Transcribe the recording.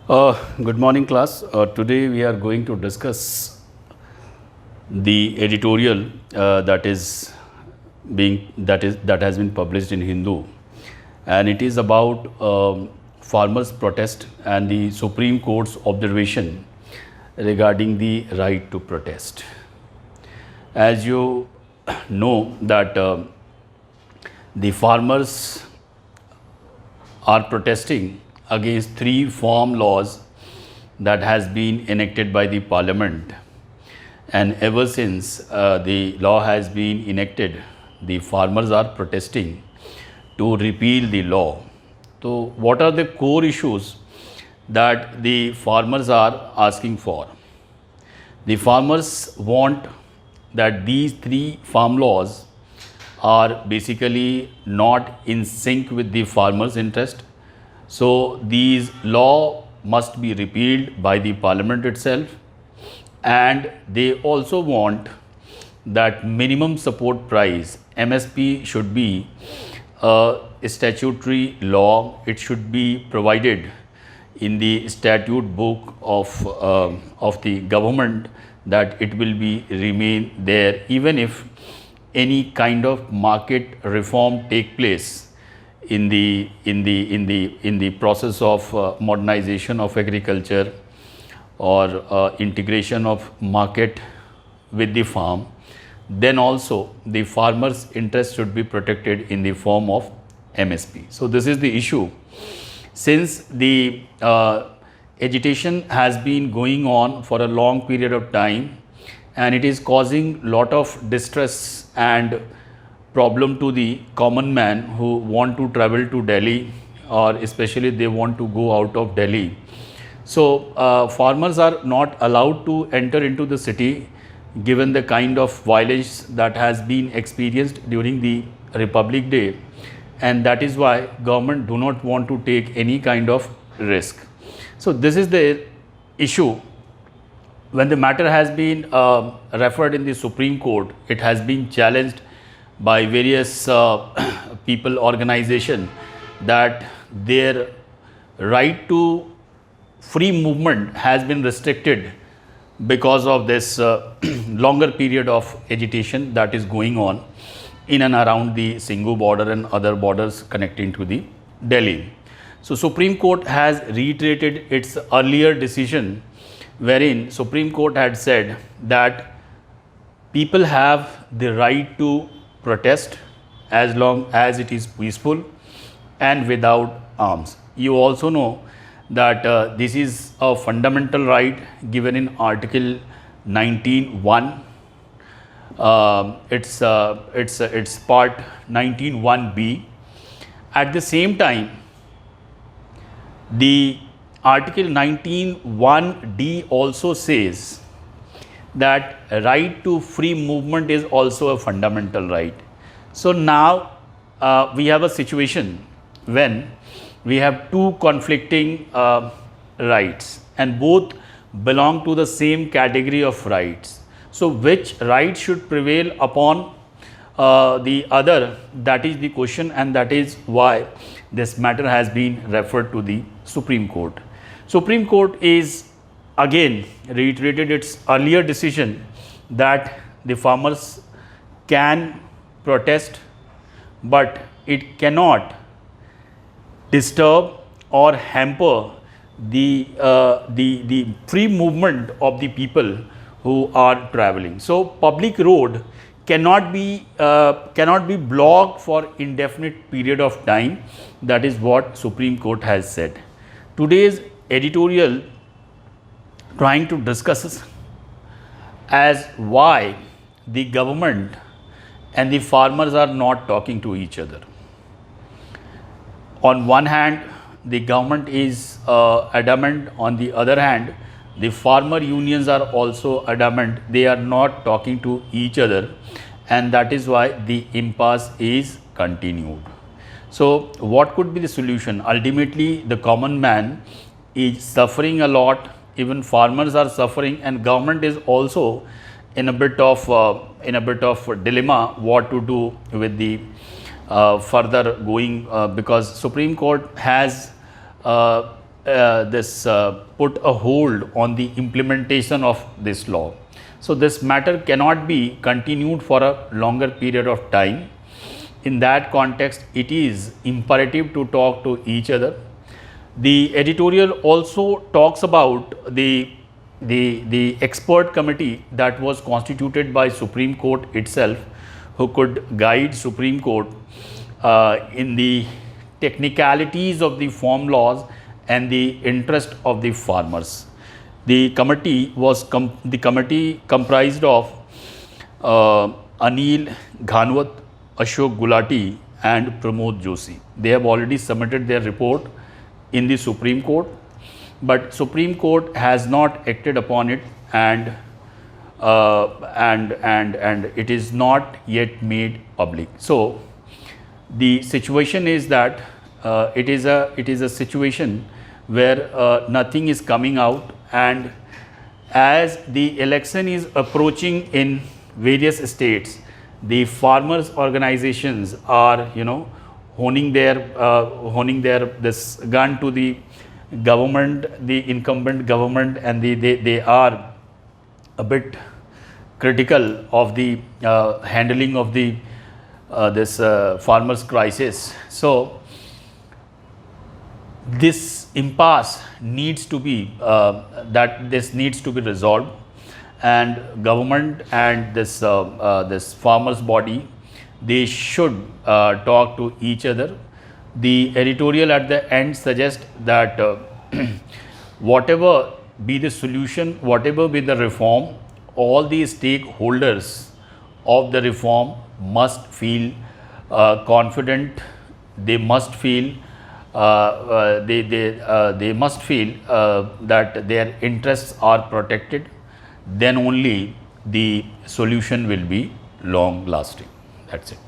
Good morning, class. Today we are going to discuss the editorial that has been published in Hindu, and it is about farmers' protest and the Supreme Court's observation regarding the right to protest. As you know that the farmers are protesting against three farm laws that has been enacted by the parliament, and ever since the law has been enacted, the farmers are protesting to repeal the law. So what are the core issues that the farmers are asking for? The farmers want that these three farm laws are basically not in sync with the farmers' interest. So these law must be repealed by the parliament itself, and they also want that minimum support price MSP should be a statutory law. It should be provided in the statute book of the government, that it will be remain there even if any kind of market reform take place in the process of modernization of agriculture, or integration of market with the farm. Then also the farmers' interest should be protected in the form of MSP. So this is the issue. Since the agitation has been going on for a long period of time, and it is causing lot of distress and problem to the common man who want to travel to Delhi, or especially they want to go out of Delhi. So farmers are not allowed to enter into the city given the kind of violence that has been experienced during the Republic Day, and that is why government do not want to take any kind of risk. So this is the issue. When the matter has been referred in the Supreme Court, it has been challenged by various people, organization, that their right to free movement has been restricted because of this longer period of agitation that is going on in and around the Singhu border and other borders connecting to the Delhi. So Supreme Court has reiterated its earlier decision, wherein Supreme Court had said that people have the right to protest as long as it is peaceful and without arms. You also know that this is a fundamental right given in Article 19(1). It's part 19(1)(b). At the same time, the Article 19(1)(d) also says that right to free movement is also a fundamental right. So now we have a situation when we have two conflicting rights, and both belong to the same category of rights. So which right should prevail upon the other? That is the question, and that is why this matter has been referred to the Supreme Court. Supreme Court is again reiterated its earlier decision that the farmers can protest, but it cannot disturb or hamper the free movement of the people who are traveling. So public road cannot be blocked for indefinite period of time. That is what Supreme Court has said. Today's editorial trying to discuss as why the government and the farmers are not talking to each other. On one hand, the government is adamant. On the other hand, the farmer unions are also adamant. They are not talking to each other, and that is why the impasse is continued. So what could be the solution? Ultimately, the common man is suffering a lot. Even farmers are suffering, and government is also in a bit of dilemma what to do with the further going, because Supreme Court has put a hold on the implementation of this law. So this matter cannot be continued for a longer period of time. In that context, it is imperative to talk to each other. The editorial also talks about the expert committee that was constituted by Supreme Court itself, who could guide Supreme Court in the technicalities of the farm laws and the interest of the farmers. The committee comprised of Anil Ghanwat, Ashok Gulati and Pramod Joshi. They have already submitted their report in the Supreme Court, but Supreme Court has not acted upon it, and it is not yet made public. So the situation is that it is a situation where nothing is coming out, and as the election is approaching in various states, the farmers organizations are honing their this gun to the government, the incumbent government, and they are a bit critical of the handling of the this farmers crisis. So this impasse needs to be needs to be resolved, and government and this farmers body, they should talk to each other. The editorial at the end suggests that whatever be the solution, whatever be the reform, all the stakeholders of the reform must feel confident. They must feel they must feel that their interests are protected. Then only the solution will be long lasting. That's it.